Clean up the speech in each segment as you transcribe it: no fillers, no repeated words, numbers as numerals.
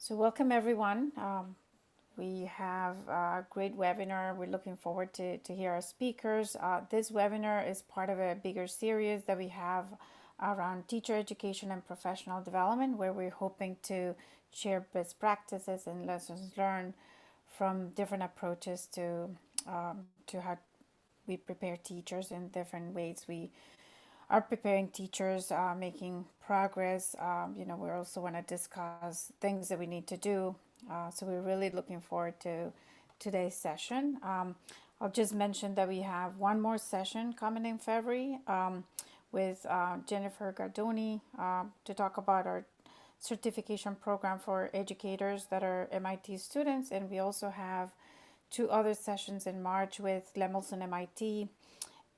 So welcome everyone. We have a great webinar. We're looking forward to hear our speakers. This webinar is part of a bigger series that we have around teacher education and professional development, where we're hoping to share best practices and lessons learned from different approaches to how we prepare teachers in different ways. We are preparing teachers, making progress. We also want to discuss things that we need to do. So we're really looking forward to today's session. I'll just mention that we have one more session coming in February with Jennifer Gardoni to talk about our certification program for educators that are MIT students. And we also have two other sessions in March with Lemelson MIT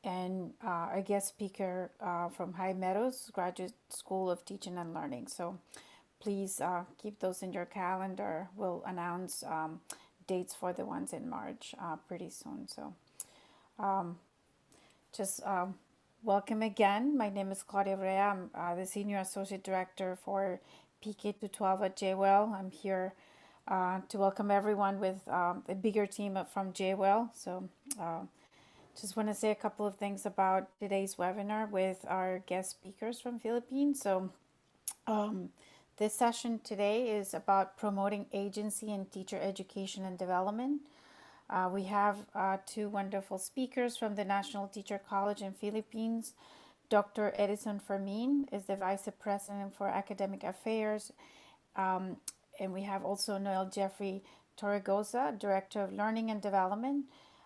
and a guest speaker from High Meadows Graduate School of Teaching and Learning. So please keep those in your calendar. We'll announce dates for the ones in March pretty soon. So just welcome again. My name is Claudia Brea. I'm the Senior Associate Director for PK to 12 at JWell. I'm here to welcome everyone with a bigger team from JWell. So just want to say a couple of things about today's webinar with our guest speakers from Philippines. So this session today is about promoting agency in teacher education and development. We have two wonderful speakers from the National Teacher College in Philippines. Dr. Edizon Fermin is the Vice President for Academic Affairs. And we have also Noel Jeffrey Torregosa, Director of Learning and Development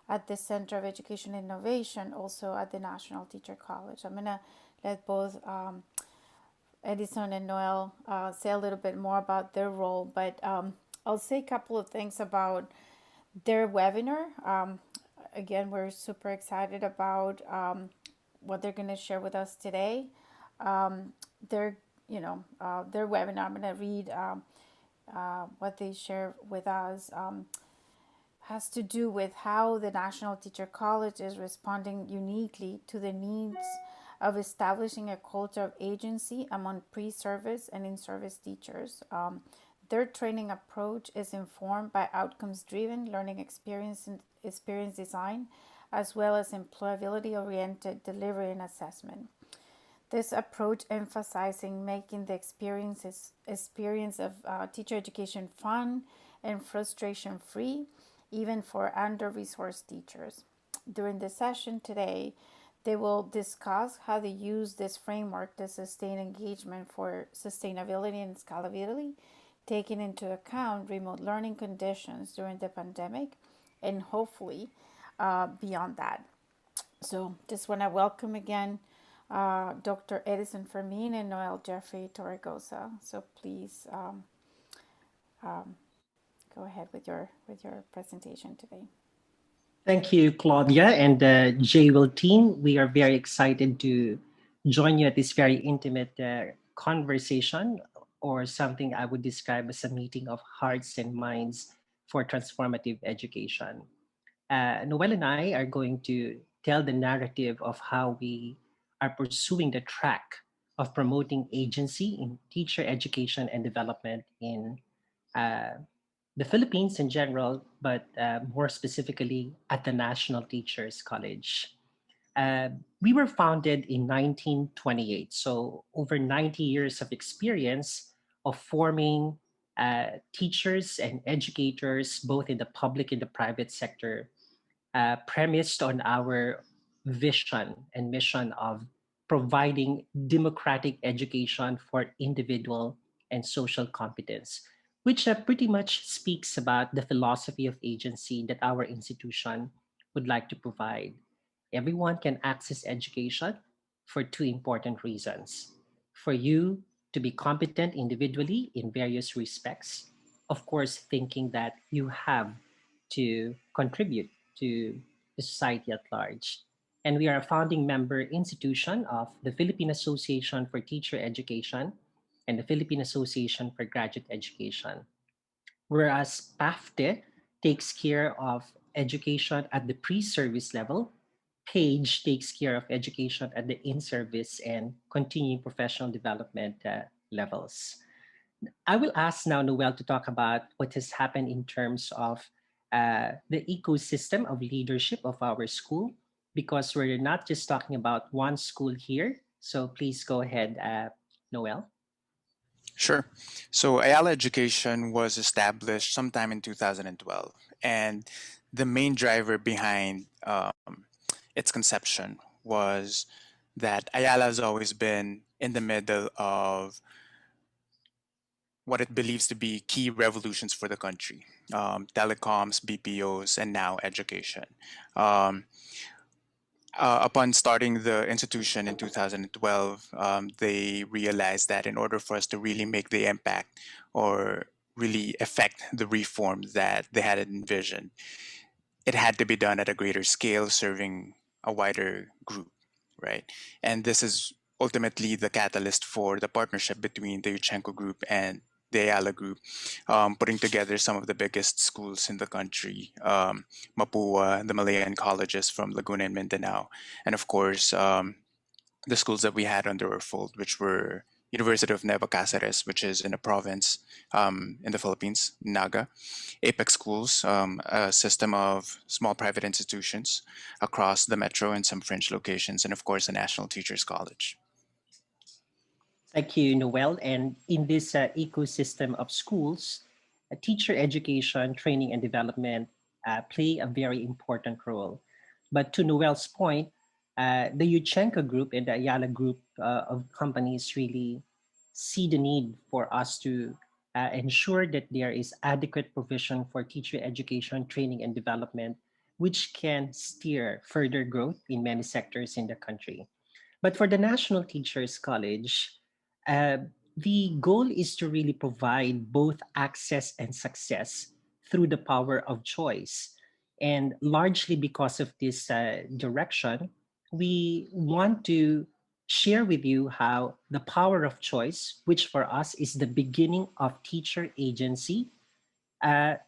at the Center of Education Innovation, also at the National Teacher College. I'm going to let both Edizon and Noel say a little bit more about their role, but I'll say a couple of things about their webinar. Again, we're super excited about what they're going to share with us today. Their webinar, I'm going to read what they share with us. Has to do with how the National Teacher College is responding uniquely to the needs of establishing a culture of agency among pre-service and in-service teachers. Their training approach is informed by outcomes-driven learning experience design, as well as employability-oriented delivery and assessment. This approach emphasizing making the experience of teacher education fun and frustration-free, even for under-resourced teachers. During the session today, they will discuss how to use this framework to sustain engagement for sustainability and scalability, taking into account remote learning conditions during the pandemic and hopefully beyond that. So just want to welcome again Dr. Edizon Fermin and Noel Jeffrey Torregosa. So please go ahead with your presentation today. Thank you, Claudia and the JWell team. We are very excited to join you at this very intimate conversation, or something I would describe as a meeting of hearts and minds for transformative education. Noel and I are going to tell the narrative of how we are pursuing the track of promoting agency in teacher education and development in uh, the Philippines in general, but more specifically at the National Teachers College. Uh, we were founded in 1928, so over 90 years of experience of forming teachers and educators, both in the public and the private sector, premised on our vision and mission of providing democratic education for individual and social competence, which pretty much speaks about the philosophy of agency that our institution would like to provide. Everyone can access education for two important reasons: for you to be competent individually in various respects, of course, thinking that you have to contribute to the society at large. And we are a founding member institution of the Philippine Association for Teacher Education and the Philippine Association for Graduate Education. Whereas PAFTE takes care of education at the pre-service level, PAGE takes care of education at the in-service and continuing professional development levels. I will ask now Noel to talk about what has happened in terms of the ecosystem of leadership of our school, because we're not just talking about one school here. So please go ahead, Noel. Sure. So Ayala Education was established sometime in 2012, and the main driver behind its conception was that Ayala has always been in the middle of what it believes to be key revolutions for the country: telecoms, BPOs, and now education. Um, upon starting the institution in 2012, they realized that in order for us to really make the impact or really affect the reforms that they had envisioned, it had to be done at a greater scale, serving a wider group, right? And this is ultimately the catalyst for the partnership between the Yuchenko Group and the Ayala Group, putting together some of the biggest schools in the country, Mapua, the Malayan colleges from Laguna and Mindanao, and of course, the schools that we had under our fold, which were University of Nueva Cáceres, which is in a province in the Philippines, Naga, Apex Schools, a system of small private institutions across the metro and some fringe locations, and of course, the National Teachers College. Thank you, Noel. And in this ecosystem of schools, teacher education, training, and development play a very important role. But to Noel's point, the Yuchenko Group and the Ayala Group of companies really see the need for us to ensure that there is adequate provision for teacher education, training, and development, which can steer further growth in many sectors in the country. But for the National Teachers College, uh, the goal is to really provide both access and success through the power of choice. And largely because of this direction, we want to share with you how the power of choice, which for us is the beginning of teacher agency,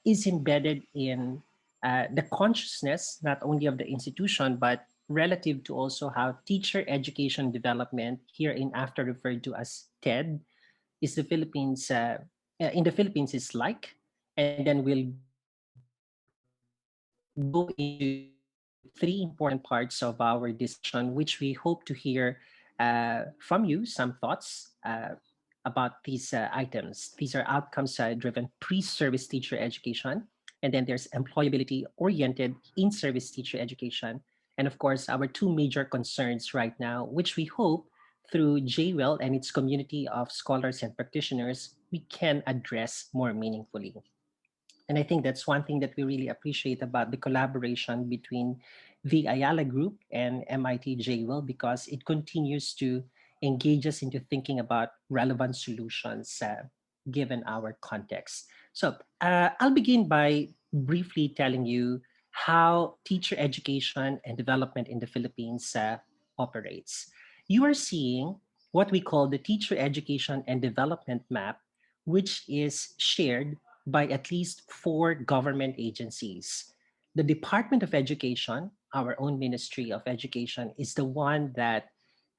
is embedded in the consciousness not only of the institution but relative to also how teacher education development, here in after referred to as TED, is the Philippines in the Philippines is like, and then we'll go into three important parts of our discussion, which we hope to hear from you some thoughts about these items. These are outcomes driven pre-service teacher education, and then there's employability-oriented in-service teacher education, and of course our two major concerns right now, which we hope through JWell and its community of scholars and practitioners, we can address more meaningfully. And I think that's one thing that we really appreciate about the collaboration between the Ayala Group and MIT JWell, because it continues to engage us into thinking about relevant solutions given our context. So I'll begin by briefly telling you how teacher education and development in the Philippines operates. You are seeing what we call the teacher education and development map, which is shared by at least four government agencies. The Department of Education, our own Ministry of Education, is the one that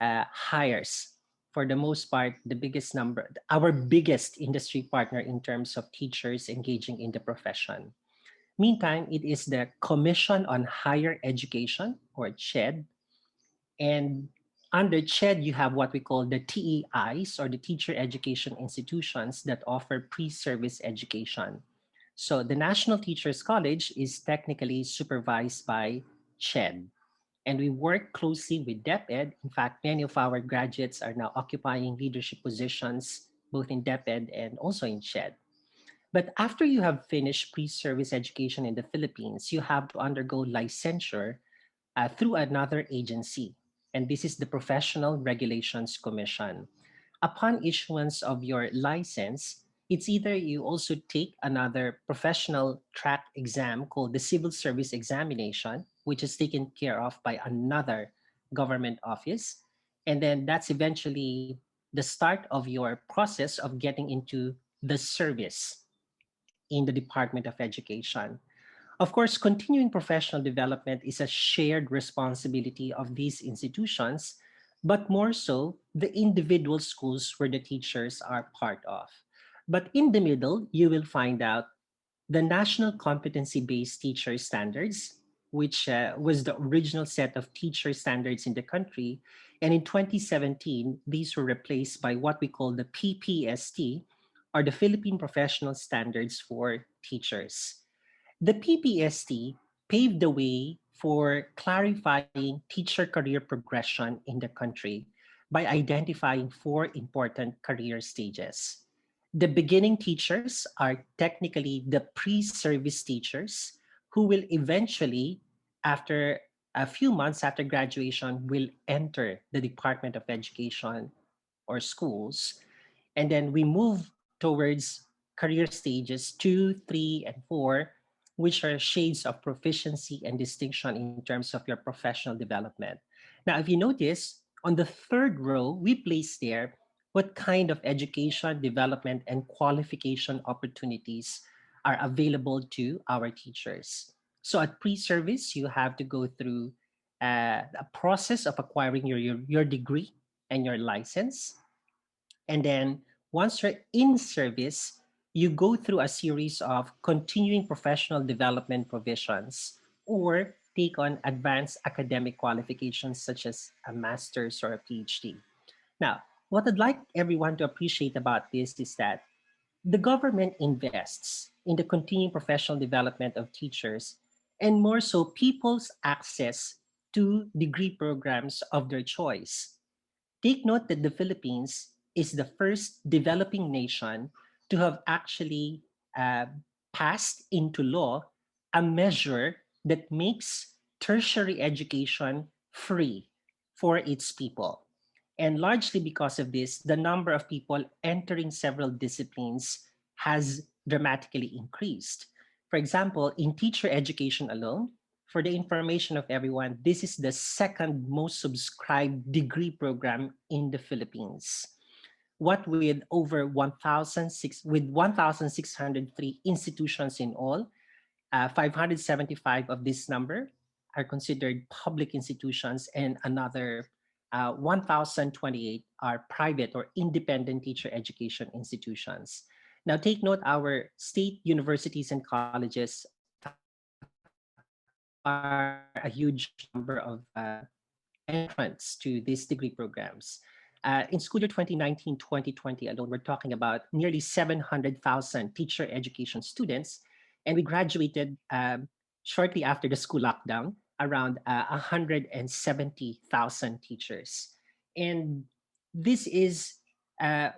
hires, for the most part, the biggest number, our biggest industry partner in terms of teachers engaging in the profession. Meantime, it is the Commission on Higher Education, or CHED, and under CHED, you have what we call the TEIs, or the Teacher Education Institutions, that offer pre-service education. So the National Teachers College is technically supervised by CHED. And we work closely with DepEd. In fact, many of our graduates are now occupying leadership positions both in DepEd and also in CHED. But after you have finished pre-service education in the Philippines, you have to undergo licensure through another agency. And this is the Professional Regulations Commission. Upon issuance of your license, it's either you also take another professional track exam called the Civil Service Examination, which is taken care of by another government office. And then that's eventually the start of your process of getting into the service in the Department of Education. Of course, continuing professional development is a shared responsibility of these institutions, but more so the individual schools where the teachers are part of. But in the middle, you will find out the National Competency Based Teacher Standards, which was the original set of teacher standards in the country. And in 2017, these were replaced by what we call the PPST, or the Philippine Professional Standards for Teachers. The PPST paved the way for clarifying teacher career progression in the country by identifying four important career stages. The beginning teachers are technically the pre service teachers who will eventually, after a few months after graduation, will enter the Department of Education or schools. And then we move towards career stages two, three, and four, which are shades of proficiency and distinction in terms of your professional development. Now, if you notice, on the third row, we place there what kind of education, development, and qualification opportunities are available to our teachers. So at pre-service, you have to go through a process of acquiring your degree and your license. And then once you're in service, you go through a series of continuing professional development provisions or take on advanced academic qualifications such as a master's or a PhD. Now, what I'd like everyone to appreciate about this is that the government invests in the continuing professional development of teachers and more so people's access to degree programs of their choice. Take note that the Philippines is the first developing nation to have actually uh, passed into law a measure that makes tertiary education free for its people. And largely because of this, the number of people entering several disciplines has dramatically increased. For example, in teacher education alone, for the information of everyone, this is the second most subscribed degree program in the Philippines. What with over 1,603 institutions in all, 575 of this number are considered public institutions, and another 1,028 are private or independent teacher education institutions. Now, take note, our state universities and colleges are a huge number of entrants to these degree programs. In school year 2019-2020 alone, we're talking about nearly 700,000 teacher education students, and we graduated shortly after the school lockdown, around 170,000 teachers. And this is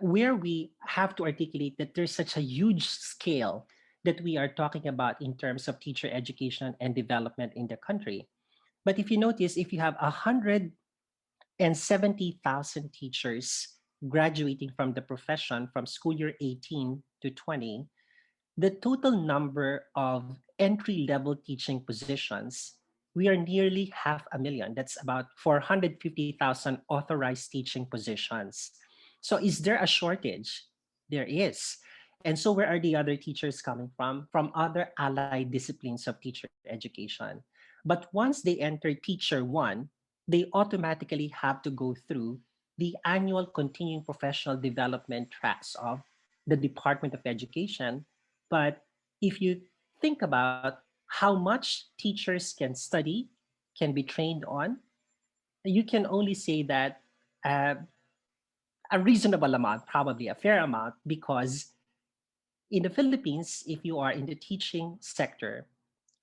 where we have to articulate that there's such a huge scale that we are talking about in terms of teacher education and development in the country. But if you notice, if you have 170,000 teachers graduating from the profession from school year 18 to 20, the total number of entry level teaching positions, we are nearly 500,000. That's about 450,000 authorized teaching positions. So, is there a shortage? There is. And so, where are the other teachers coming from? From other allied disciplines of teacher education. But once they enter Teacher One, they automatically have to go through the annual continuing professional development tracks of the Department of Education. But if you think about how much teachers can study, can be trained on, you can only say that uh, a reasonable amount, probably a fair amount, because in the Philippines, if you are in the teaching sector,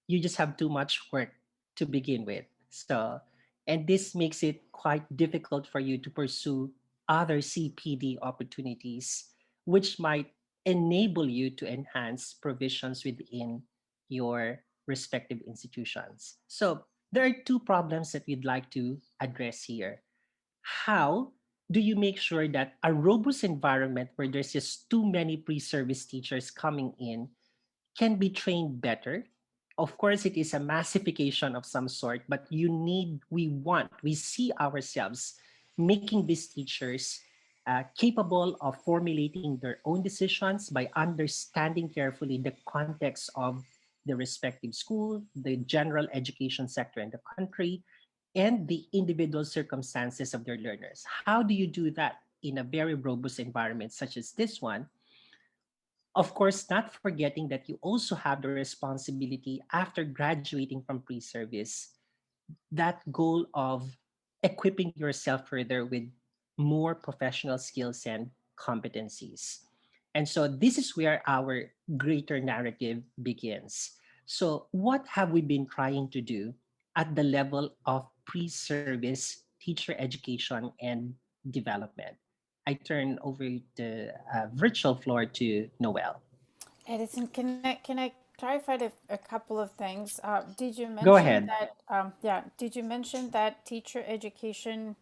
you just have too much work to begin with. So, and this makes it quite difficult for you to pursue other CPD opportunities, which might enable you to enhance provisions within your respective institutions. So, there are two problems that we'd like to address here. How do you make sure that a robust environment where there's just too many pre-service teachers coming in can be trained better? Of course, it is a massification of some sort, but we see ourselves making these teachers capable of formulating their own decisions by understanding carefully the context of the respective school, the general education sector in the country, and the individual circumstances of their learners. How do you do that in a very robust environment such as this one, Of course, not forgetting that you also have the responsibility after graduating from pre-service, that goal of equipping yourself further with more professional skills and competencies. And so this is where our greater narrative begins. So, what have we been trying to do at the level of pre service teacher education and development? I turn over the virtual floor to Noel. Edison, can I clarify a couple of things? Did you Go mention ahead. that did you mention that teacher education,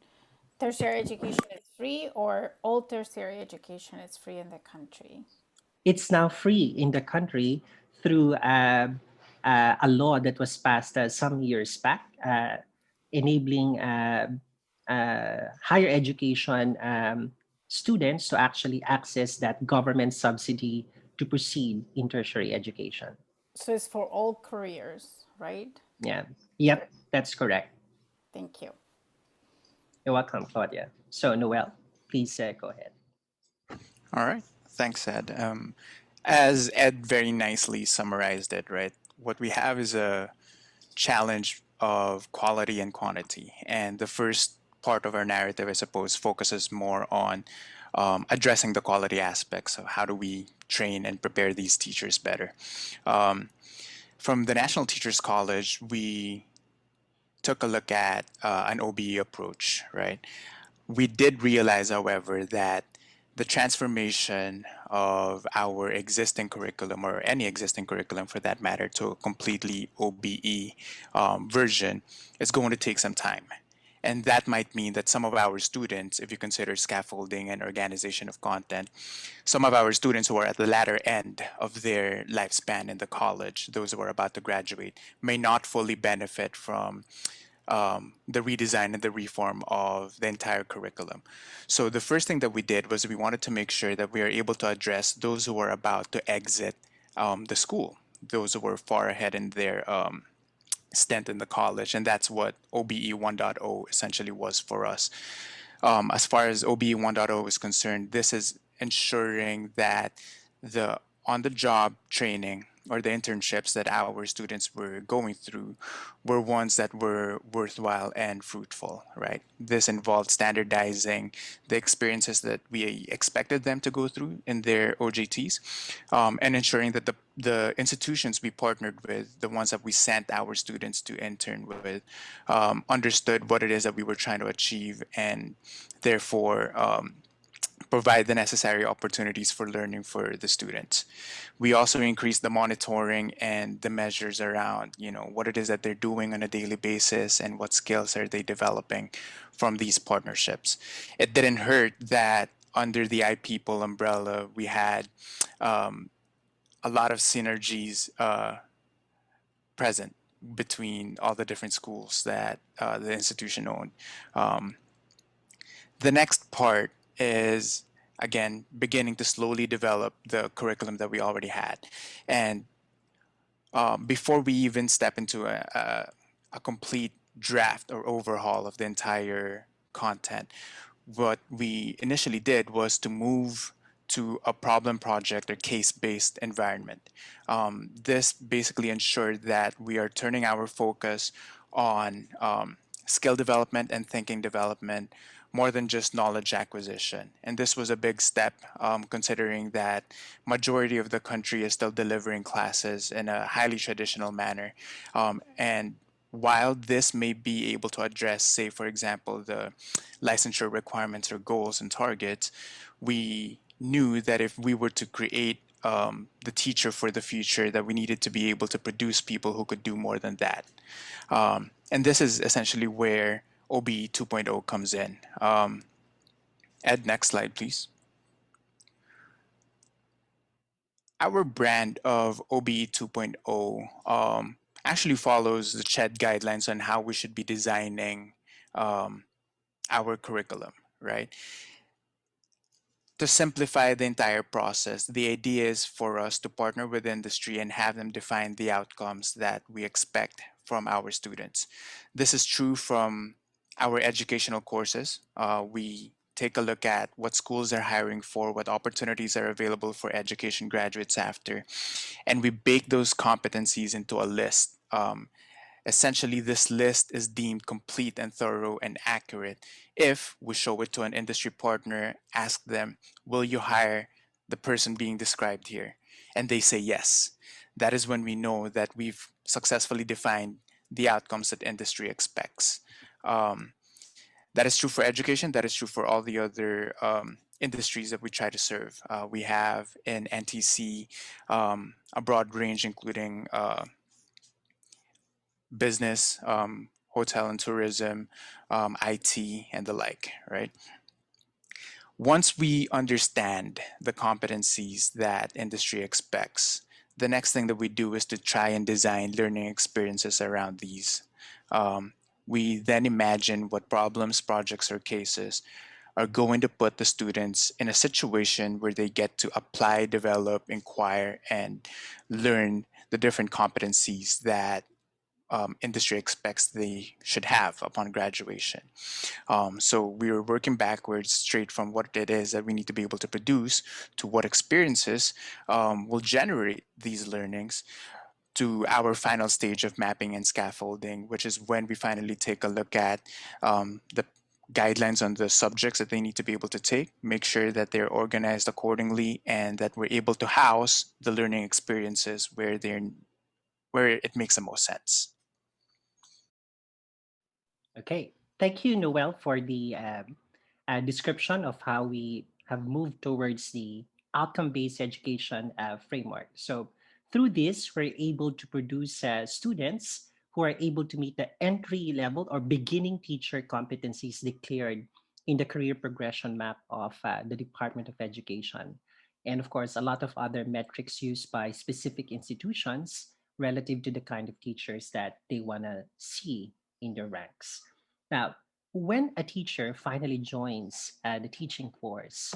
tertiary education is free, or all tertiary education is free in the country? It's now free in the country through a law that was passed some years back, enabling higher education students to actually access that government subsidy to proceed in tertiary education. So it's for all careers, right? Yeah. Yep, that's correct. Thank you. You're welcome, Claudia. So, Noel, please go ahead. All right. Thanks, Ed. As Ed very nicely summarized it, right? What we have is a challenge of quality and quantity. And the first part of our narrative, I suppose, focuses more on addressing the quality aspects of how do we train and prepare these teachers better. Um, from the National Teachers College, we took a look at an OBE approach, right? We did realize, however, that the transformation of our existing curriculum, or any existing curriculum for that matter, to a completely OBE version is going to take some time. And that might mean that some of our students, if you consider scaffolding and organization of content, some of our students who are at the latter end of their lifespan in the college, those who are about to graduate, may not fully benefit from the redesign and the reform of the entire curriculum. So the first thing that we did was we wanted to make sure that we are able to address those who are about to exit the school, those who were far ahead in their stint in the college, and that's what OBE 1.0 essentially was for us. As far as OBE 1.0 is concerned, this is ensuring that the on the job training or the internships that our students were going through were ones that were worthwhile and fruitful, right? This involved standardizing the experiences that we expected them to go through in their OJTs, and ensuring that the institutions we partnered with, the ones that we sent our students to intern with, understood what it is that we were trying to achieve, and therefore provide the necessary opportunities for learning for the students. We also increased the monitoring and the measures around, what it is that they're doing on a daily basis and what skills are they developing from these partnerships. It didn't hurt that under the iPeople umbrella, we had a lot of synergies present between all the different schools that the institution owned. Um, the next part is, again, beginning to slowly develop the curriculum that we already had. And before we even step into a complete draft or overhaul of the entire content, what we initially did was to move to a problem project or case based environment. This basically ensured that we are turning our focus on skill development and thinking development more than just knowledge acquisition. And this was a big step, considering that majority of the country is still delivering classes in a highly traditional manner. And while this may be able to address, say, for example, the licensure requirements or goals and targets, we knew that if we were to create the teacher for the future, that we needed to be able to produce people who could do more than that. And this is essentially where OBE 2.0 comes in. Ed, next slide, please. Our brand of OBE 2.0 actually follows the CHED guidelines on how we should be designing um, our curriculum, right? To simplify the entire process, the idea is for us to partner with industry and have them define the outcomes that we expect from our students. This is true from our educational courses. We take a look at what schools are hiring for, what opportunities are available for education graduates after, and we bake those competencies into a list. Essentially, this list is deemed complete and thorough and accurate if we show it to an industry partner, ask them, will you hire the person being described here? And they say yes. That is when we know that we've successfully defined the outcomes that industry expects. Um, that is true for education, that is true for all the other industries that we try to serve. We have in NTC a broad range, including business, hotel and tourism, IT, and the like, right? Once we understand the competencies that industry expects, the next thing that we do is to try and design learning experiences around these. Um, we then imagine what problems, projects, or cases are going to put the students in a situation where they get to apply, develop, inquire, and learn the different competencies that industry expects they should have upon graduation. So we are working backwards straight from what it is that we need to be able to produce to what experiences will generate these learnings to our final stage of mapping and scaffolding, which is when we finally take a look at the guidelines on the subjects that they need to be able to take, make sure that they're organized accordingly, and that we're able to house the learning experiences where it makes the most sense. Okay. Thank you, Noel, for the description of how we have moved towards the outcome based education framework. So, through this, we're able to produce students who are able to meet the entry level or beginning teacher competencies declared in the career progression map of the Department of Education. And of course, a lot of other metrics used by specific institutions relative to the kind of teachers that they want to see in their ranks. Now, when a teacher finally joins the teaching course,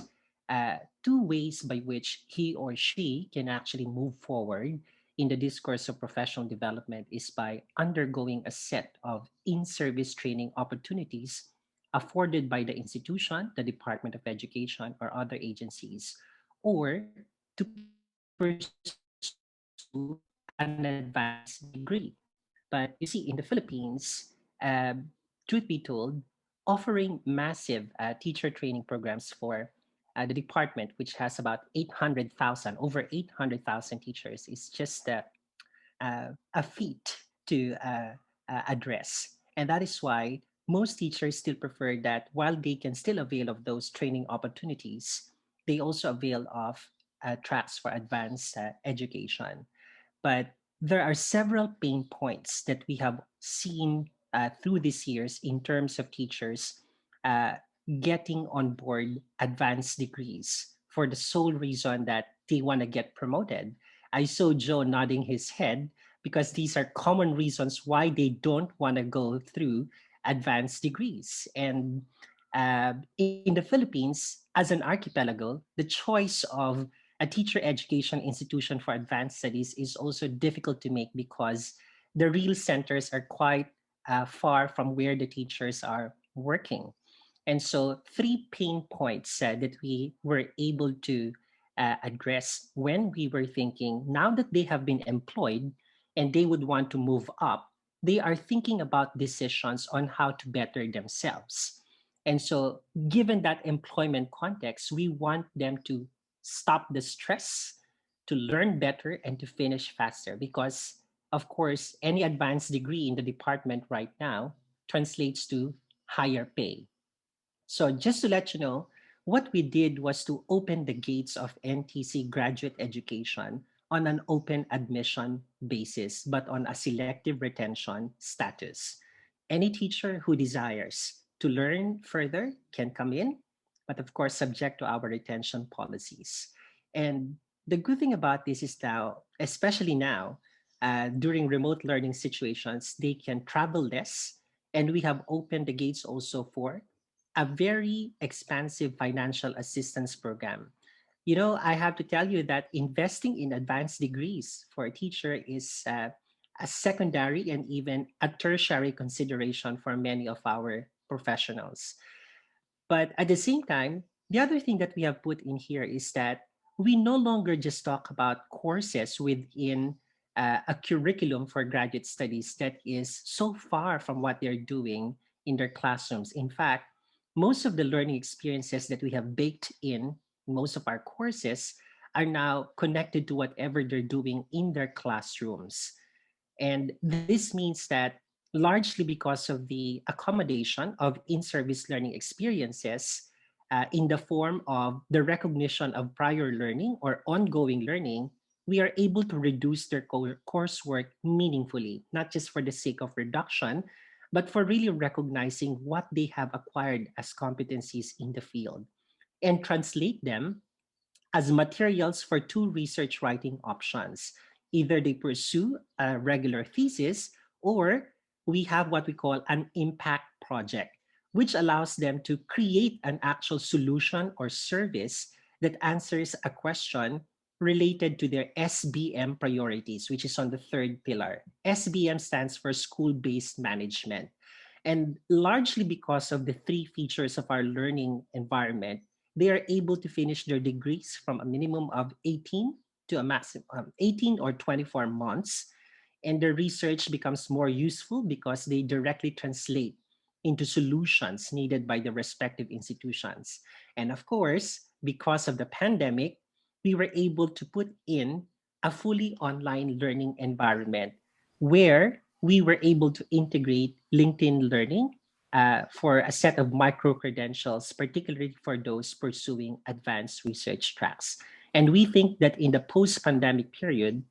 two ways by which he or she can actually move forward in the discourse of professional development is by undergoing a set of in service training opportunities afforded by the institution, the Department of Education, or other agencies, or to pursue an advanced degree. But you see, in the Philippines, truth be told, offering massive teacher training programs for the department, which has about 800,000, over 800,000 teachers, is just a feat to address. And that is why most teachers still prefer that while they can still avail of those training opportunities, they also avail of tracks for advanced education. But there are several pain points that we have seen through these years in terms of teachers uh, getting on board advanced degrees for the sole reason that they want to get promoted. I saw Joe nodding his head because these are common reasons why they don't want to go through advanced degrees. And in the Philippines, as an archipelago, the choice of a teacher education institution for advanced studies is also difficult to make because the real centers are quite far from where the teachers are working. And so, three pain points that we were able to address when we were thinking now that they have been employed and they would want to move up, they are thinking about decisions on how to better themselves. And so, given that employment context, we want them to stop the stress, to learn better, and to finish faster. Because, of course, any advanced degree in the department right now translates to higher pay. So, just to let you know, what we did was to open the gates of NTC graduate education on an open admission basis, but on a selective retention status. Any teacher who desires to learn further can come in, but of course, subject to our retention policies. And the good thing about this is now, especially now, during remote learning situations, they can travel less. And we have opened the gates also for a very expansive financial assistance program. You know, I have to tell you that investing in advanced degrees for a teacher is a secondary and even a tertiary consideration for many of our professionals. But at the same time, the other thing that we have put in here is that we no longer just talk about courses within a curriculum for graduate studies that is so far from what they're doing in their classrooms. In fact, most of the learning experiences that we have baked in most of our courses are now connected to whatever they're doing in their classrooms. And this means that largely because of the accommodation of in service learning experiences in the form of the recognition of prior learning or ongoing learning, we are able to reduce their coursework meaningfully, not just for the sake of reduction, but for really recognizing what they have acquired as competencies in the field and translate them as materials for two research writing options. Either they pursue a regular thesis or we have what we call an impact project, which allows them to create an actual solution or service that answers a question related to their SBM priorities, which is on the third pillar. SBM stands for school based management. And largely because of the three features of our learning environment, they are able to finish their degrees from a minimum of 18 to a maximum 18 or 24 months. And their research becomes more useful because they directly translate into solutions needed by the respective institutions. And of course, because of the pandemic, we were able to put in a fully online learning environment where we were able to integrate LinkedIn Learning for a set of micro credentials, particularly for those pursuing advanced research tracks. And we think that in the post pandemic period,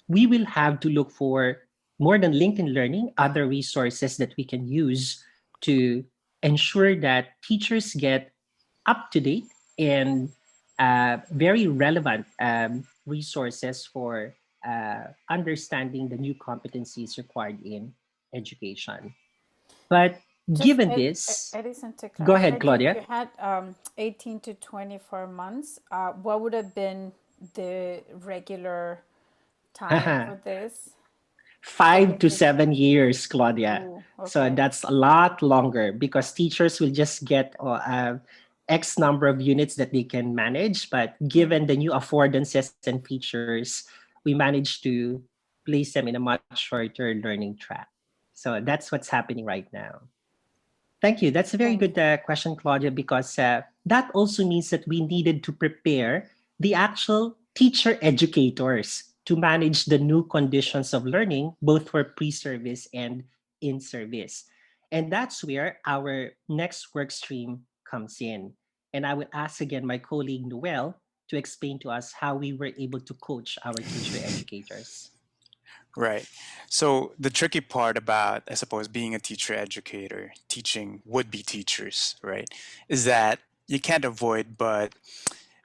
we will have to look for more than LinkedIn Learning, other resources that we can use to ensure that teachers get up to date and very relevant resources for understanding the new competencies required in education. But Just given this, Edison, to go clarify, ahead, I think Claudia. you had 18 to 24 months. What would have been the regular time for this? 5 to 7 years, Claudia. Ooh, So okay. that's a lot longer because teachers will just get X number of units that they can manage. But given the new affordances and features, we managed to place them in a much shorter learning track. So that's what's happening right now. Thank you. That's a very Thank good question, Claudia, because that also means that we needed to prepare the actual teacher educators to manage the new conditions of learning, both for pre service and in service. And that's where our next work stream comes in. And I will ask again my colleague Noel to explain to us how we were able to coach our teacher educators. Right. So the tricky part about, I suppose, being a teacher educator, teaching would-be teachers, right, is that you can't avoid but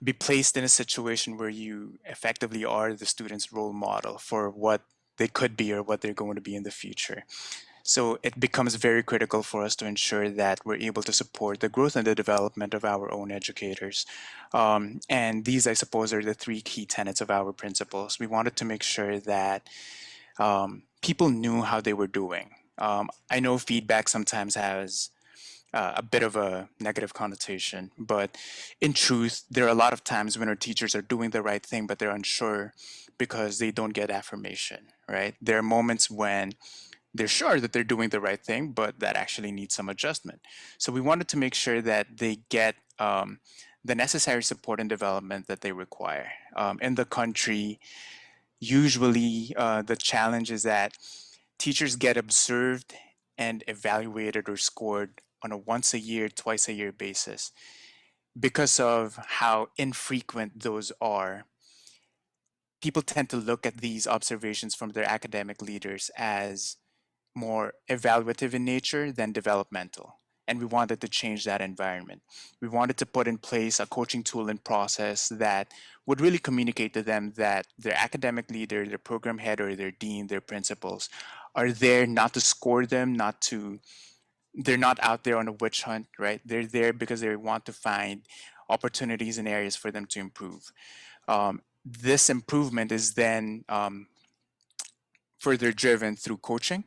be placed in a situation where you effectively are the student's role model for what they could be or what they're going to be in the future. So it becomes very critical for us to ensure that we're able to support the growth and the development of our own educators. And these, I suppose, are the three key tenets of our principles. We wanted to make sure that people knew how they were doing. I know feedback sometimes has a bit of a negative connotation, but in truth, there are a lot of times when our teachers are doing the right thing, but they're unsure because they don't get affirmation, right? There are moments when they're sure that they're doing the right thing, but that actually needs some adjustment. So we wanted to make sure that they get the necessary support and development that they require. In the country, usually the challenge is that teachers get observed and evaluated or scored on a once a year, twice a year basis. Because of how infrequent those are, people tend to look at these observations from their academic leaders as more evaluative in nature than developmental. And we wanted to change that environment. We wanted to put in place a coaching tool and process that would really communicate to them that their academic leader, their program head, or their dean, their principals are there not to score them, they're not out there on a witch hunt, right? They're there because they want to find opportunities and areas for them to improve. This improvement is then further driven through coaching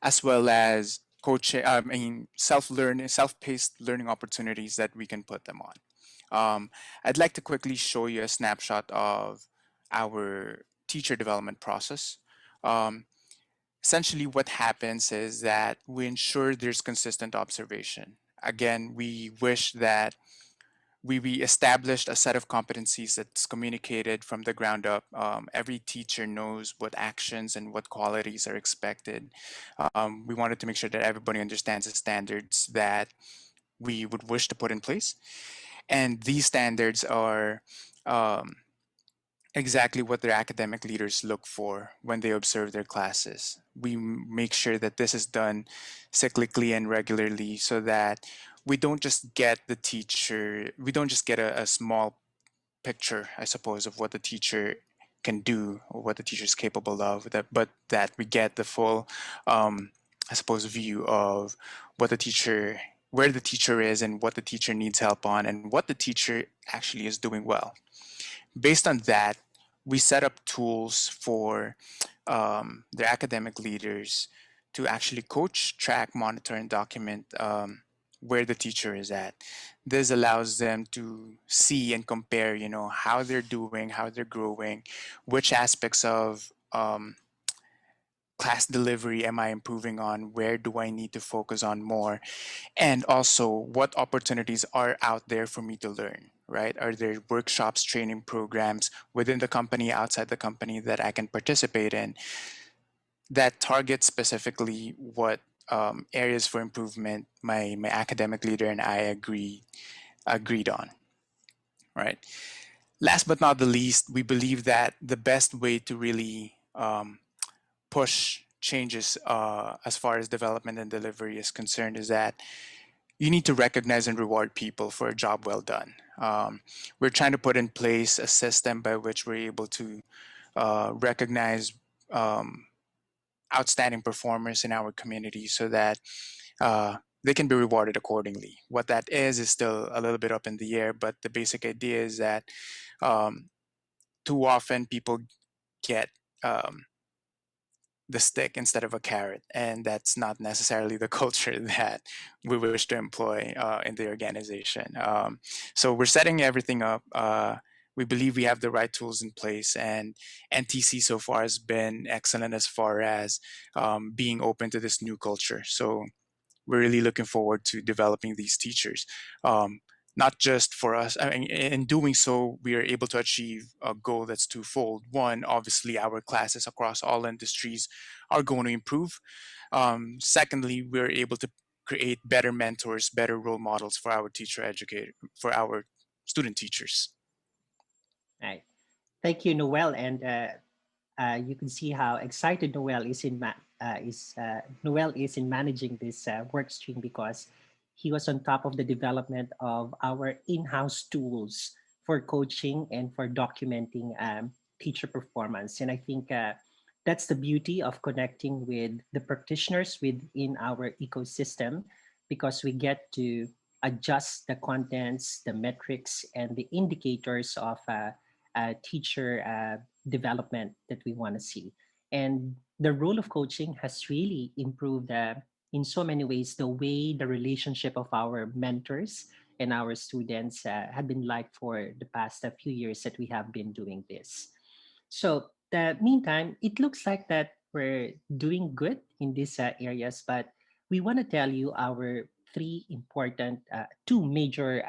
as well as coaching, I mean, self-paced learning opportunities that we can put them on. I'd like to quickly show you a snapshot of our teacher development process. Um, Essentially, what happens is that we ensure there's consistent observation. Again, we wish that we established a set of competencies that's communicated from the ground up. Every teacher knows what actions and what qualities are expected. We wanted to make sure that everybody understands the standards that we would wish to put in place. And these standards are um, exactly what their academic leaders look for when they observe their classes. We make sure that this is done cyclically and regularly so that we don't just get a small picture, I suppose, of what the teacher can do or what the teacher is capable of, but that we get the full, I suppose, view of what the teacher, where the teacher is and what the teacher needs help on and what the teacher actually is doing well. Based on that, we set up tools for their academic leaders to actually coach, track, monitor, and document where the teacher is at. This allows them to see and compare, how they're doing, how they're growing, which aspects of class delivery am I improving on, where do I need to focus on more, and also what opportunities are out there for me to learn, right? Are there workshops, training programs within the company, outside the company that I can participate in that target specifically what areas for improvement my academic leader and I agreed on, right? Last but not the least, we believe that the best way to really push changes as far as development and delivery is concerned is that you need to recognize and reward people for a job well done. We're trying to put in place a system by which we're able to recognize um, outstanding performers in our community so that they can be rewarded accordingly. What that is still a little bit up in the air, but the basic idea is that um, too often people get the stick instead of a carrot, and that's not necessarily the culture that we wish to employ in the organization. So we're setting everything up. We believe we have the right tools in place, and NTC so far has been excellent as far as being open to this new culture. So we're really looking forward to developing these teachers. Not just for us. I mean, in doing so, we are able to achieve a goal that's twofold. One, obviously, our classes across all industries are going to improve. Secondly, we're able to create better mentors, better role models for our teacher educator, for our student teachers. Right. Thank you, Noel. And you can see how excited Noel is in managing this work stream because he was on top of the development of our in-house tools for coaching and for documenting teacher performance. And I think that's the beauty of connecting with the practitioners within our ecosystem because we get to adjust the contents, the metrics, and the indicators of teacher development that we want to see. And the role of coaching has really improved in so many ways the way the relationship of our mentors and our students have been like for the past few years that we have been doing this. So, the meantime, it looks like that we're doing good in these areas, but we want to tell you our two major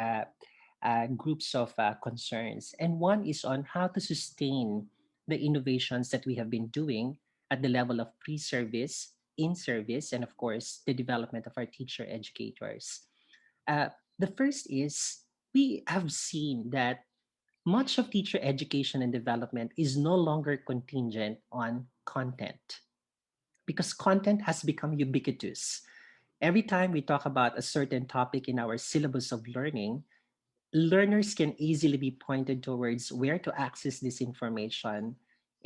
groups of concerns. And one is on how to sustain the innovations that we have been doing at the level of pre-service, in-service, and of course, the development of our teacher educators. Uh, the first is we have seen that much of teacher education and development is no longer contingent on content because content has become ubiquitous. Every time we talk about a certain topic in our syllabus of learning, learners can easily be pointed towards where to access this information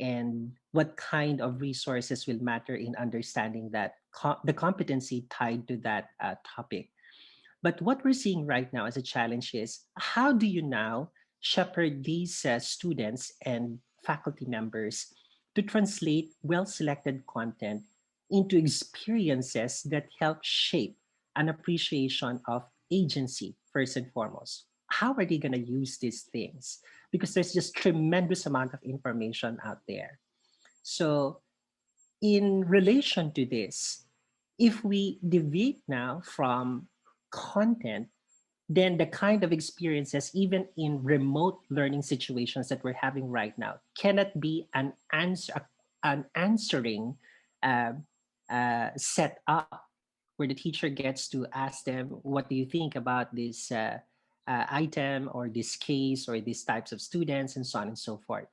and what kind of resources will matter in understanding the competency tied to that topic. But what we're seeing right now as a challenge is how do you now shepherd these students and faculty members to translate well selected content into experiences that help shape an appreciation of agency first and foremost. How are they going to use these things? Because there's just tremendous amount of information out there. So in relation to this, if we deviate now from content, then the kind of experiences, even in remote learning situations that we're having right now, cannot be an answering uh, set up where the teacher gets to ask them, "What do you think about this item or this case or these types of students," and so on and so forth.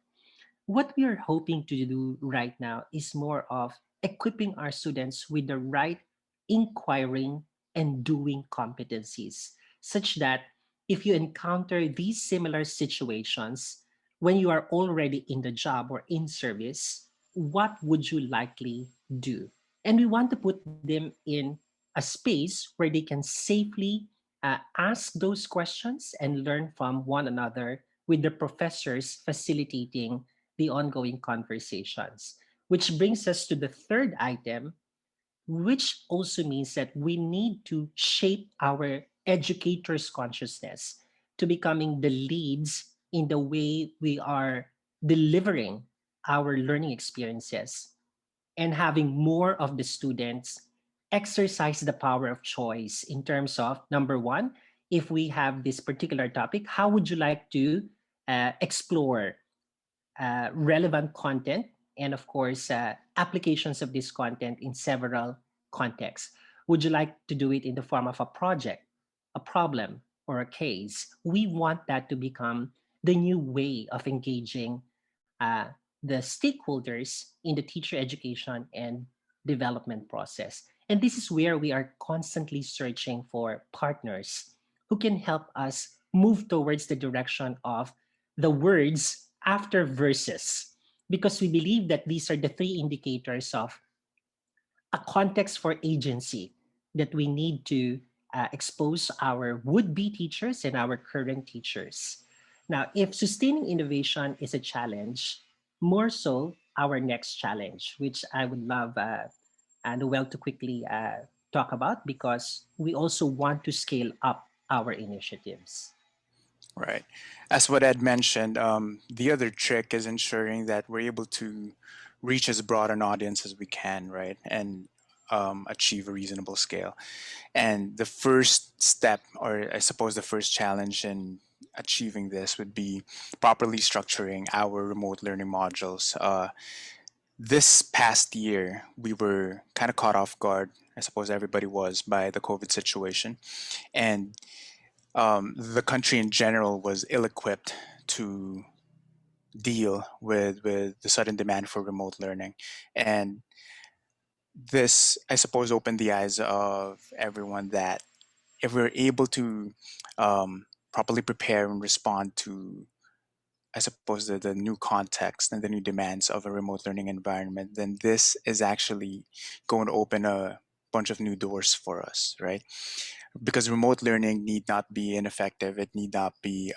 What we are hoping to do right now is more of equipping our students with the right inquiring and doing competencies, such that if you encounter these similar situations when you are already in the job or in service, what would you likely do? And we want to put them in a space where they can safely ask those questions and learn from one another, with the professors facilitating the ongoing conversations. Which brings us to the third item, which also means that we need to shape our educators' consciousness to becoming the leads in the way we are delivering our learning experiences, and having more of the students exercise the power of choice in terms of, number one, if we have this particular topic, how would you like to explore relevant content, and of course applications of this content in several contexts? Would you like to do it in the form of a project, a problem, or a case? We want that to become the new way of engaging uh, the stakeholders in the teacher education and development process. And this is where we are constantly searching for partners who can help us move towards the direction of the words after verses, because we believe that these are the three indicators of a context for agency that we need to expose our would-be teachers and our current teachers. Now, if sustaining innovation is a challenge, more so our next challenge, which I would love Noel to quickly talk about, because we also want to scale up our initiatives. Right. As what Ed mentioned, the other trick is ensuring that we're able to reach as broad an audience as we can, right? And achieve a reasonable scale. And the first step, or I suppose the first challenge in achieving this, would be properly structuring our remote learning modules. This past year, we were kind of caught off guard. I suppose everybody was, by the COVID situation. And the country in general was ill-equipped to deal with the sudden demand for remote learning. And this, I suppose, opened the eyes of everyone that if we're able to properly prepare and respond to, I suppose, the new context and the new demands of a remote learning environment, then this is actually going to open a bunch of new doors for us, right? Because remote learning need not be ineffective. It need not be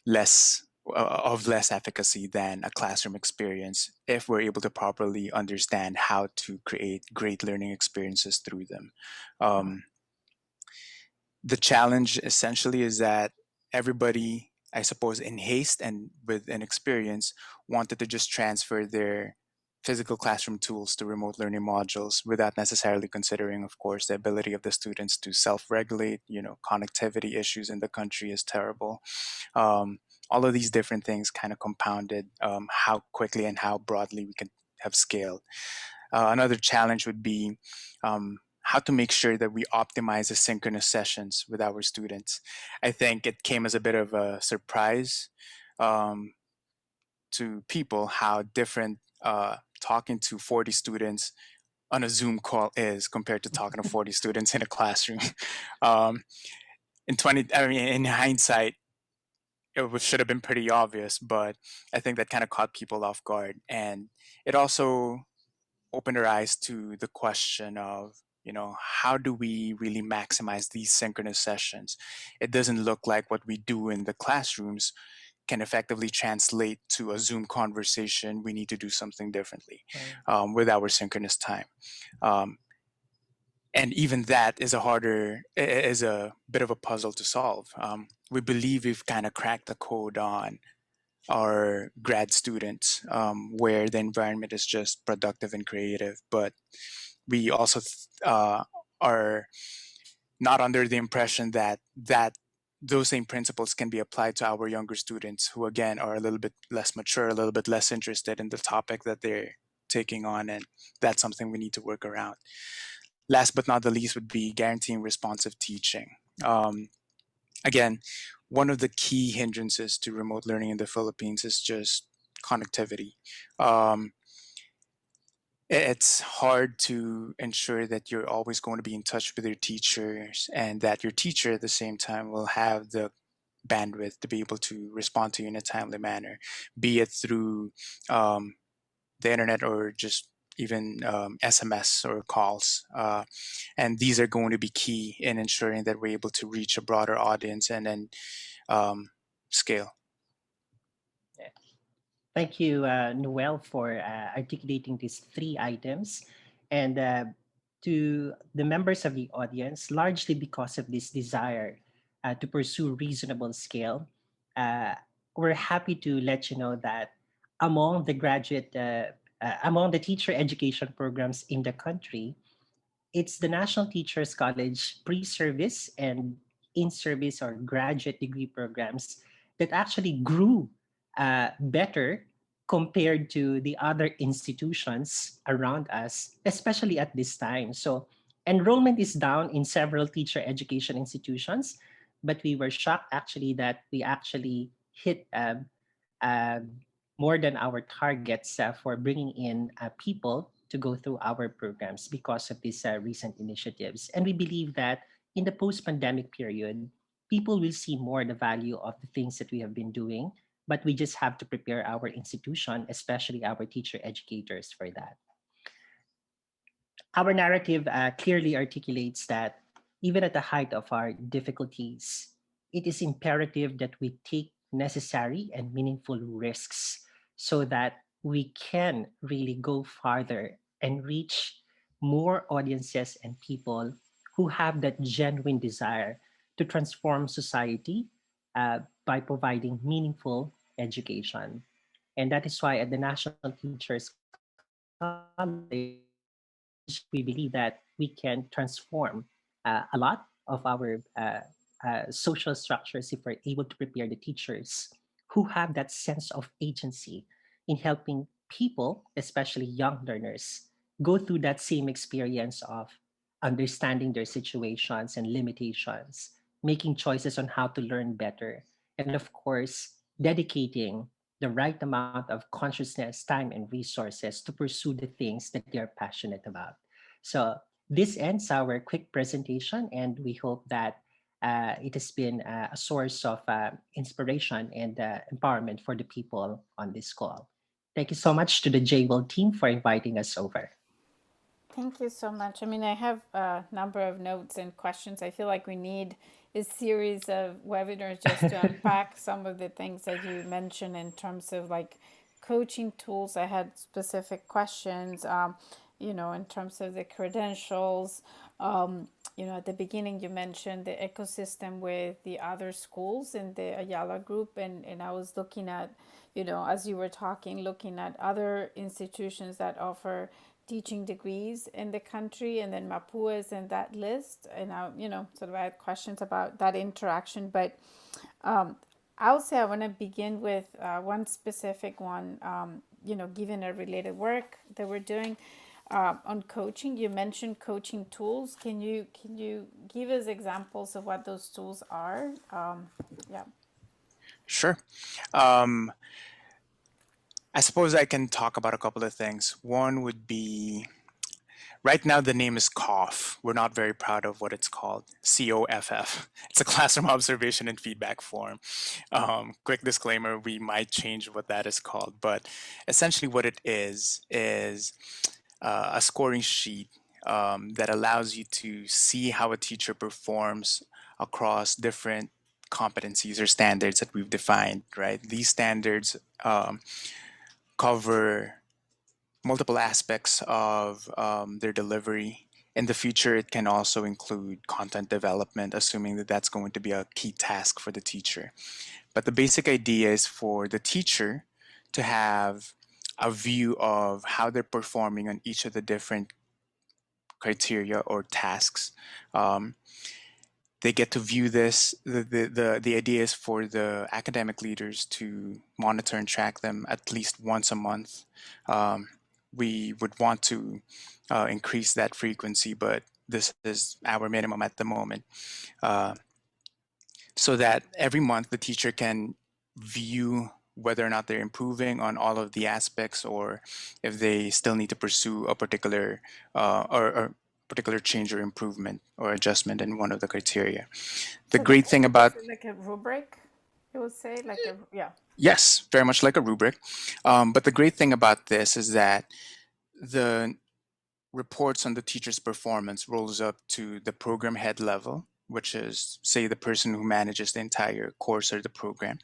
less of less efficacy than a classroom experience if we're able to properly understand how to create great learning experiences through them. Um, the challenge essentially is that everybody, I suppose, in haste and with inexperience, wanted to just transfer their physical classroom tools to remote learning modules without necessarily considering, of course, the ability of the students to self-regulate. Connectivity issues in the country is terrible. um, all of these different things kind of compounded how quickly and how broadly we can have scaled. Another challenge would be how to make sure that we optimize the synchronous sessions with our students. I think it came as a bit of a surprise um, to people how different talking to 40 students on a Zoom call is compared to talking to 40 students in a classroom. um, in hindsight, should have been pretty obvious, but I think that kind of caught people off guard. And it also opened our eyes to the question of, how do we really maximize these synchronous sessions? It doesn't look like what we do in the classrooms can effectively translate to a Zoom conversation, we need to do something differently Right. with our synchronous time. Um, and even that is a bit of a puzzle to solve. We believe we've kind of cracked the code on our grad students, where the environment is just productive and creative, but we also are not under the impression that those same principles can be applied to our younger students, who again are a little bit less mature, a little bit less interested in the topic that they're taking on, and that's something we need to work around. Last but not the least would be guaranteeing responsive teaching. Again, one of the key hindrances to remote learning in the Philippines is just connectivity. Um, it's hard to ensure that you're always going to be in touch with your teachers, and that your teacher at the same time will have the bandwidth to be able to respond to you in a timely manner, be it through um, the internet or just even SMS or calls. And these are going to be key in ensuring that we're able to reach a broader audience and then um, scale. Thank you, Noel, for articulating these three items. And to the members of the audience, largely because of this desire to pursue reasonable scale, uh, we're happy to let you know that among the teacher education programs in the country, it's the National Teachers College pre-service and in-service or graduate degree programs that actually grew better compared to the other institutions around us, especially at this time. So enrollment is down in several teacher education institutions, but we were shocked actually that we actually hit uh, more than our targets for bringing in people to go through our programs because of these recent initiatives. And we believe that in the post pandemic period, people will see more the value of the things that we have been doing, but we just have to prepare our institution, especially our teacher educators, for that. Our narrative clearly articulates that even at the height of our difficulties, it is imperative that we take necessary and meaningful risks so that we can really go farther and reach more audiences and people who have that genuine desire to transform society by providing meaningful education. And that is why at the National Teachers College, we believe that we can transform a lot of our social structures if we're able to prepare the teachers who have that sense of agency in helping people, especially young learners, go through that same experience of understanding their situations and limitations, making choices on how to learn better, and of course, dedicating the right amount of consciousness, time, and resources to pursue the things that they're passionate about. So, this ends our quick presentation, and we hope that it has been a source of inspiration and empowerment for the people on this call. Thank you so much to the JWell team for inviting us over. Thank you so much. I mean, I have a number of notes and questions. I feel like we need a series of webinars just to unpack some of the things that you mentioned in terms of like coaching tools. I had specific questions, in terms of the credentials. At the beginning, you mentioned the ecosystem with the other schools in the Ayala group, and I was looking at, as you were talking, looking at other institutions that offer teaching degrees in the country, and then Mapua is in that list. And sort of I had questions about that interaction, but I'll say I want to begin with one specific one. Given a related work that we're doing on coaching, you mentioned coaching tools. Can you give us examples of what those tools are? Yeah. Sure. Um, I suppose I can talk about a couple of things. One would be right now the name is COFF. We're not very proud of what it's called. COFF. It's a classroom observation and feedback form. Quick disclaimer: we might change what that is called, but essentially what it is a scoring sheet that allows you to see how a teacher performs across different competencies or standards that we've defined, right? These standards cover multiple aspects of their delivery. In the future, it can also include content development, assuming that that's going to be a key task for the teacher. But the basic idea is for the teacher to have a view of how they're performing on each of the different criteria or tasks. Um, they get to view this. The idea is for the academic leaders to monitor and track them at least once a month. Um, we would want to increase that frequency, but this is our minimum at the moment. Uh, so that every month the teacher can view whether or not they're improving on all of the aspects, or if they still need to pursue a particular or particular change or improvement or adjustment in one of the criteria. The So like, great thing is about it like a rubric? You would say like a, yeah. yes, very much like a rubric. But the great thing about this is that the reports on the teacher's performance rolls up to the program head level, which is, say, the person who manages the entire course or the program.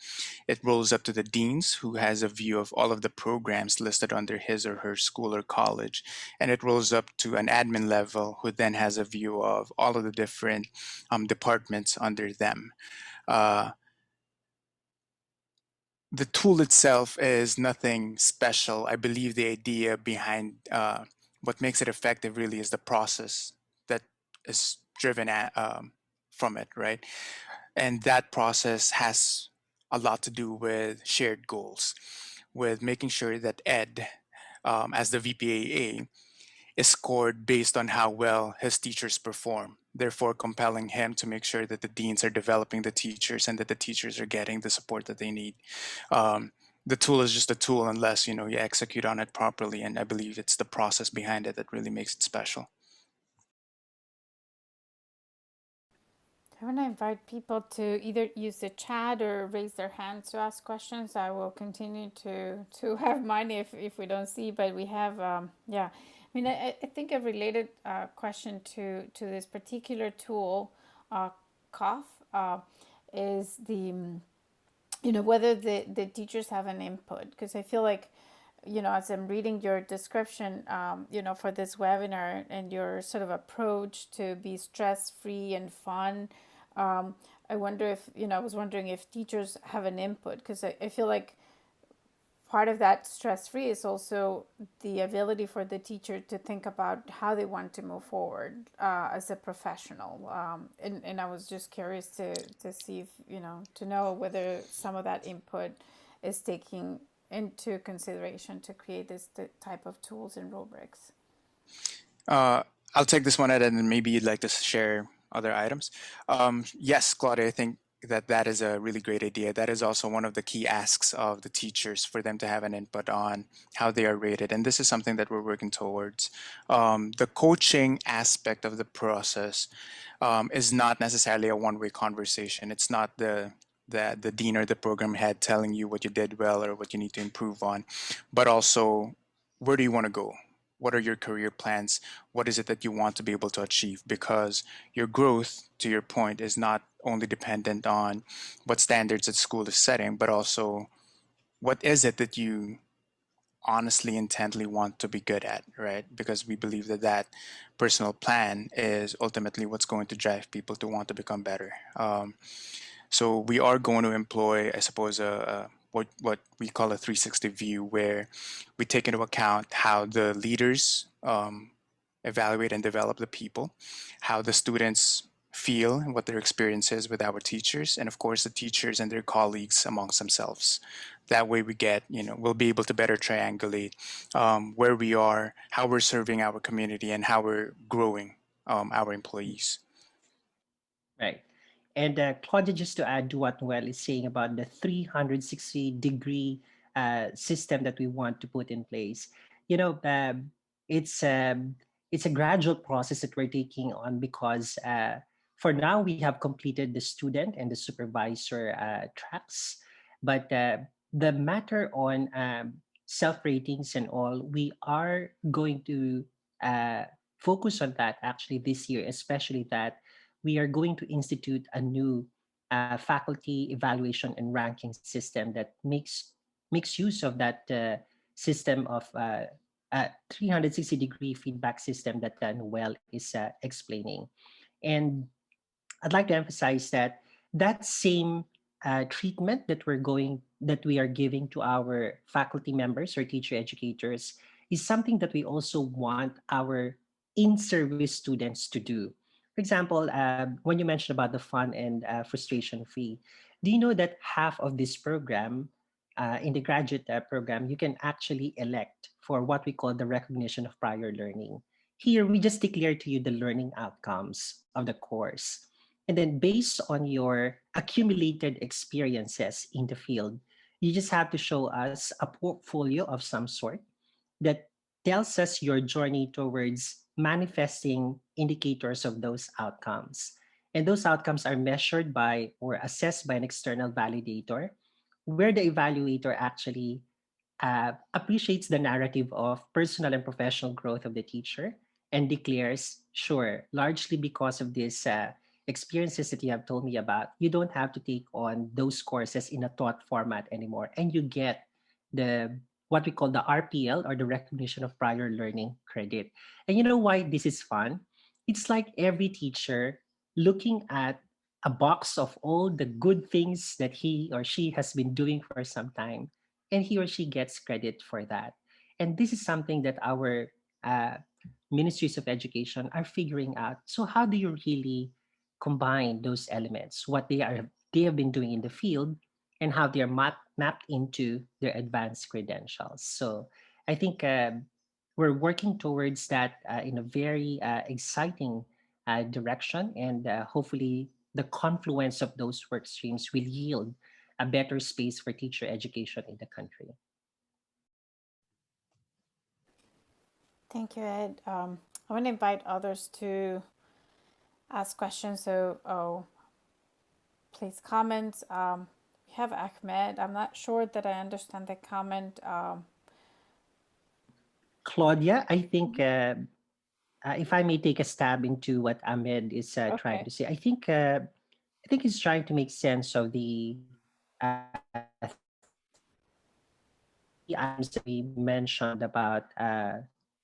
It rolls up to the deans, who has a view of all of the programs listed under his or her school or college. And it rolls up to an admin level, who then has a view of all of the different departments under them. Uh, the tool itself is nothing special. I believe the idea behind what makes it effective really is the process that is driven from it, right? And that process has a lot to do with shared goals, with making sure that Ed, as the VPAA, is scored based on how well his teachers perform, therefore compelling him to make sure that the deans are developing the teachers and that the teachers are getting the support that they need. Um, the tool is just a tool unless you execute on it properly, and I believe it's the process behind it that really makes it special. I want to invite people to either use the chat or raise their hands to ask questions. I will continue to have mine if we don't see, but we have yeah. I mean, I think a related question to this particular tool, cough, is the whether the teachers have an input, because I feel like as I'm reading your description, for this webinar and your sort of approach to be stress free and fun, I wonder if I was wondering if teachers have an input, because I feel like part of that stress free is also the ability for the teacher to think about how they want to move forward as a professional. And I was just curious to see if, to know whether some of that input is taking into consideration to create this type of tools and rubrics. Uh, I'll take this one, Ed, and then maybe you'd like to share other items. Yes, Claudia, I think that is a really great idea. That is also one of the key asks of the teachers, for them to have an input on how they are rated. And this is something that we're working towards. The coaching aspect of the process is not necessarily a one-way conversation. It's not the dean or the program head telling you what you did well or what you need to improve on, but also, where do you want to go? What are your career plans? What is it that you want to be able to achieve? Because your growth, to your point, is not only dependent on what standards that school is setting, but also what is it that you honestly, intently want to be good at, right? Because we believe that personal plan is ultimately what's going to drive people to want to become better. So we are going to employ, I suppose, what we call a 360 view, where we take into account how the leaders evaluate and develop the people, how the students feel and what their experience is with our teachers, and of course the teachers and their colleagues amongst themselves. That way we'll be able to better triangulate where we are, how we're serving our community, and how we're growing our employees. Right. And Claudia, just to add to what Noel is saying about the 360-degree system that we want to put in place, you know, it's it's a gradual process that we're taking on, because for now we have completed the student and the supervisor tracks, but the matter on self ratings and all, we are going to focus on that actually this year, especially that we are going to institute a new faculty evaluation and ranking system that makes use of that system of 360-degree feedback system that Noel is explaining. And I'd like to emphasize that that same treatment that we are giving to our faculty members or teacher educators is something that we also want our in-service students to do. For example, when you mentioned about the fun and frustration free, do you know that half of this program in the graduate program, you can actually elect for what we call the recognition of prior learning. Here, we just declare to you the learning outcomes of the course. And then based on your accumulated experiences in the field, you just have to show us a portfolio of some sort that tells us your journey towards manifesting indicators of those outcomes. And those outcomes are measured by or assessed by an external validator, where the evaluator actually appreciates the narrative of personal and professional growth of the teacher and declares, sure, largely because of these experiences that you have told me about, you don't have to take on those courses in a taught format anymore. And you get the what we call the RPL or the recognition of prior learning credit. And you know why this is fun? It's like every teacher looking at a box of all the good things that he or she has been doing for some time, and he or she gets credit for that. And this is something that our ministries of education are figuring out. So how do you really combine those elements, what they have been doing in the field, and how they are mapped into their advanced credentials? So I think we're working towards that in a very exciting direction, and hopefully the confluence of those work streams will yield a better space for teacher education in the country. Thank you, Ed. I want to invite others to ask questions. So, please comment. We have Ahmed. I'm not sure that I understand the comment. Claudia, I think if I may take a stab into what Ahmed is trying Okay. to say, I think he's trying to make sense of the three items that we mentioned about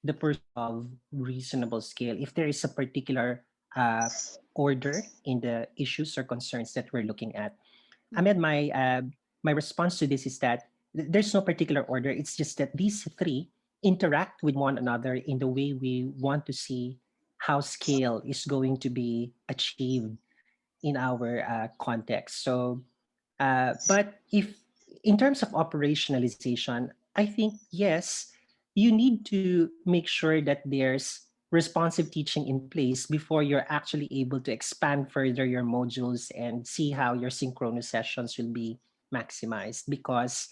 the pursuit of reasonable scale. If there is a particular order in the issues or concerns that we're looking at, Ahmed, Mm-hmm. my response to this is that there's no particular order. It's just that these three interact with one another in the way we want to see how scale is going to be achieved in our context. So, but if in terms of operationalization, I think yes, you need to make sure that there's responsive teaching in place before you're actually able to expand further your modules and see how your synchronous sessions will be maximized. Because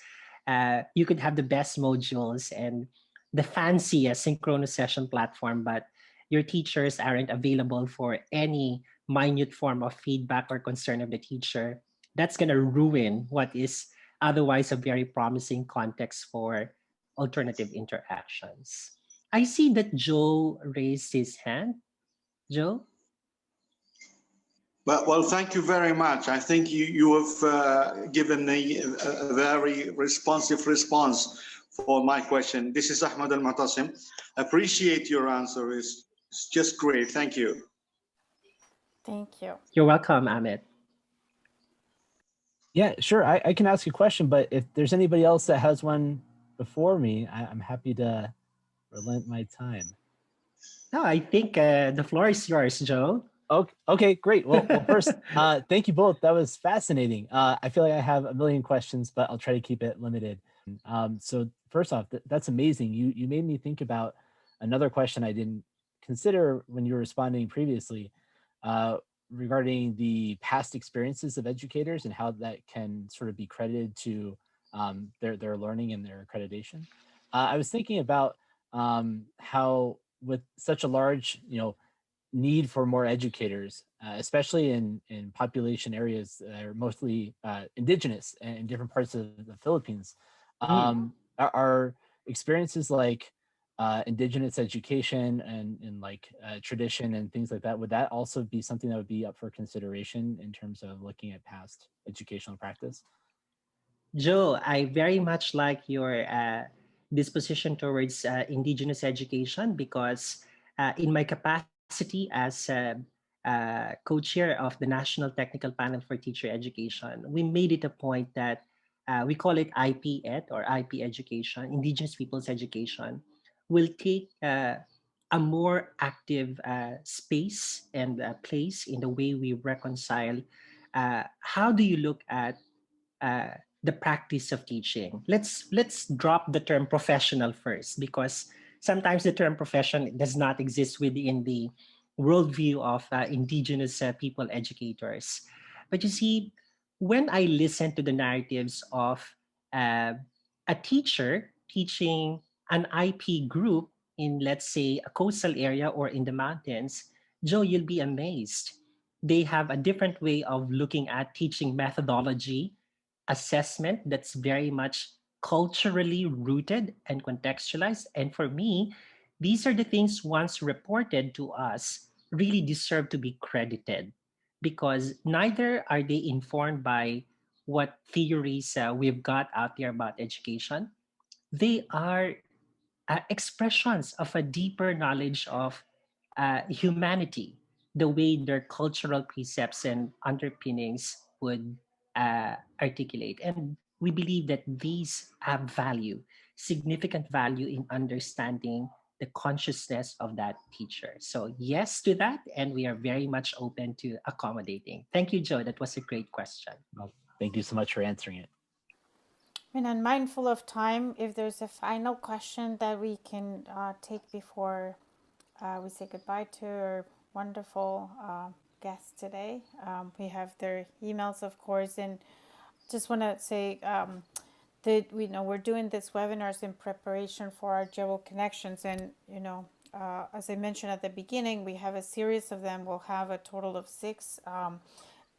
you could have the best modules and the fanciest synchronous session platform, but your teachers aren't available for any minute form of feedback or concern of the teacher. That's going to ruin what is otherwise a very promising context for alternative interactions. I see that Joe raised his hand. Joe? Well, thank you very much. I think you have given a very responsive response for my question. This is Ahmed Al-Matasim. Appreciate your answer. It's just great. Thank you. Thank you. You're welcome, Ahmed. Yeah, sure. I can ask a question, but if there's anybody else that has one before me, I'm happy to relent my time. No, I think the floor is yours, Joe. Okay, great. Well, first, thank you both. That was fascinating. I feel like I have a million questions, but I'll try to keep it limited. So first off, that's amazing. You made me think about another question I didn't consider when you were responding previously, regarding the past experiences of educators and how that can sort of be credited to their learning and their accreditation. I was thinking about how with such a large, need for more educators, especially in population areas that are mostly indigenous and in different parts of the Philippines. Are experiences like indigenous education and like tradition and things like that, would that also be something that would be up for consideration in terms of looking at past educational practice? Joe, I very much like your disposition towards Indigenous education because in my capacity as co-chair of the National Technical Panel for Teacher Education, we made it a point that we call it IP Ed or IP education, Indigenous People's Education, will take a more active space and place in the way we reconcile. How do you look at uh, the practice of teaching? Let's drop the term professional first because sometimes the term profession does not exist within the worldview of indigenous people educators. But you see, when I listen to the narratives of uh, a teacher teaching an IP group in, let's say, a coastal area or in the mountains, Joe, you'll be amazed. They have a different way of looking at teaching methodology, assessment that's very much culturally rooted and contextualized. And for me, these are the things once reported to us really deserve to be credited because neither are they informed by what theories we've got out there about education. They are expressions of a deeper knowledge of humanity, the way their cultural precepts and underpinnings would articulate. And we believe that these have value, significant value in understanding the consciousness of that teacher. So, yes to that. And we are very much open to accommodating. Thank you, Joe. That was a great question. Well, thank you so much for answering it. And I'm mindful of time. If there's a final question that we can take before we say goodbye to our wonderful guests today, we have their emails, of course, and just want to say that we know we're doing this webinars in preparation for our Jewel Connections, and as I mentioned at the beginning, we have a series of them. We'll have a total of 6,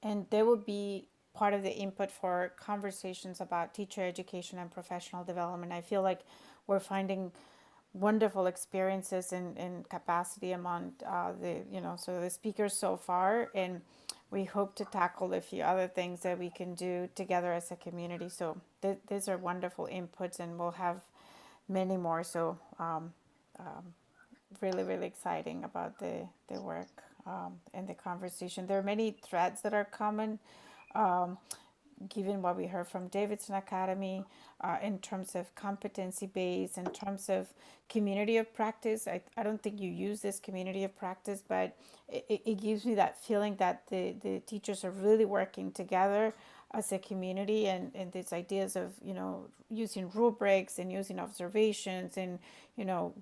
and they will be part of the input for conversations about teacher education and professional development. I feel like we're finding wonderful experiences in capacity among the speakers so far, and we hope to tackle a few other things that we can do together as a community. So these are wonderful inputs, and we'll have many more. So really, really exciting about the work and the conversation. There are many threads that are common, given what we heard from Davidson Academy, in terms of competency base, in terms of community of practice. I don't think you use this community of practice, but it gives me that feeling that the teachers are really working together as a community, and these ideas of using rubrics and using observations and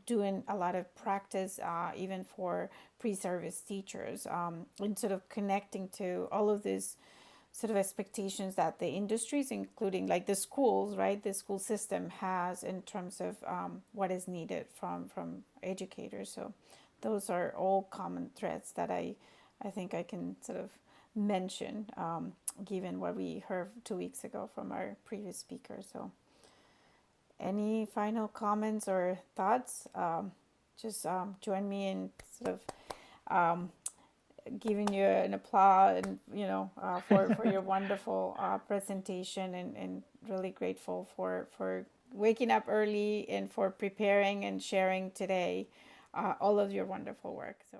doing a lot of practice even for pre-service teachers, and sort of connecting to all of these sort of expectations that the industries, including like the schools, right, the school system has in terms of what is needed from educators. So those are all common threads that I think I can sort of mention, given what we heard 2 weeks ago from our previous speaker. So any final comments or thoughts? Just join me in sort of giving you an applause and for your wonderful presentation, and really grateful for waking up early and for preparing and sharing today all of your wonderful work. So